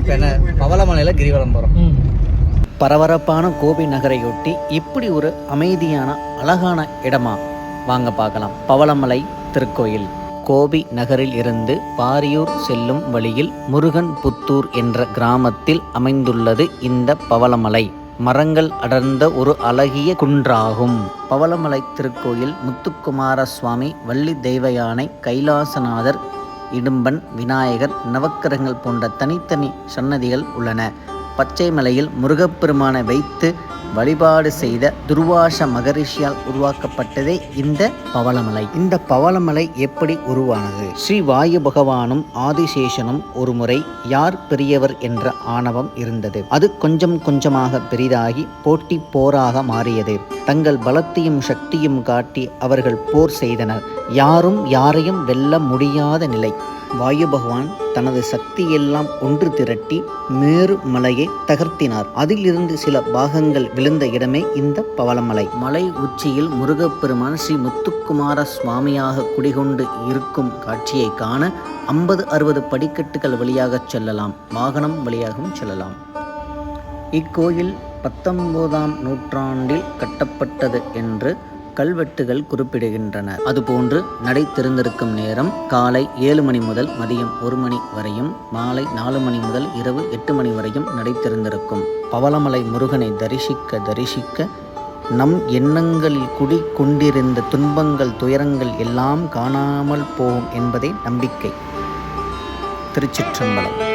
இப்போ என்ன பவளமலையில் கிரிவலம் போகிறோம். பரபரப்பான கோபி நகரையொட்டி இப்படி ஒரு அமைதியான அழகான இடமா வாங்க பார்க்கலாம். பவளமலை திருக்கோயில் கோபி நகரில் இருந்து பாரியூர் செல்லும் வழியில் முருகன் புத்தூர் என்ற கிராமத்தில் அமைந்துள்ளது இந்த பவளமலை. மரங்கள் அடர்ந்த ஒரு அழகிய குன்றாகும். பவளமலை திருக்கோயில் முத்துக்குமார சுவாமி, வள்ளி தெய்வயானை, கைலாசநாதர், இடும்பன், விநாயகர், நவக்கிரகங்கள் போன்ற தனித்தனி சன்னதிகள் உள்ளன. பச்சை மலையில் முருகப்பெருமானை வைத்து வழிபாடு செய்த துர்வாச மகரிஷியால் உருவாக்கப்பட்டதே இந்த பவளமலை. இந்த பவளமலை எப்படி உருவானது? ஸ்ரீ வாயு பகவானும் ஆதிசேஷனும் ஒரு முறை யார் பெரியவர் என்ற ஆணவம் இருந்தது. அது கொஞ்சம் கொஞ்சமாக பெரிதாகி போட்டி போராக மாறியது. தங்கள் பலத்தையும் சக்தியும் காட்டி அவர்கள் போர் செய்தனர். யாரும் யாரையும் வெல்ல முடியாத நிலை. வாயு பகவான் தனது சக்தியெல்லாம் ஒன்று திரட்டி மேரு மலையை தகர்த்தினார். அதிலிருந்து சில பாகங்கள் விழுந்த இடமே இந்த பவளமலை. மலை உச்சியில் முருகப்பெருமான் ஸ்ரீ முத்துக்குமார சுவாமியாக குடிகொண்டு இருக்கும் காட்சியை காண 50-60 படிக்கட்டுகள் வழியாக செல்லலாம். வாகனம் வழியாகவும் செல்லலாம். இக்கோயில் 19ஆம் நூற்றாண்டில் கட்டப்பட்டது என்று கல்வெட்டுகள் குறிப்பிடுகின்றன. அதுபோன்று நடை திறந்திருக்கும் நேரம் காலை 7 மணி முதல் மதியம் 1 மணி வரையும், மாலை 4 மணி முதல் இரவு 8 மணி வரையும் நடை திறந்திருக்கும். பவளமலை முருகனை தரிசிக்க நம் எண்ணங்களில் குடி கொண்டிருந்த துன்பங்கள், துயரங்கள் எல்லாம் காணாமல் போகும் என்பதே நம்பிக்கை. திருச்சிற்றம்பலம்.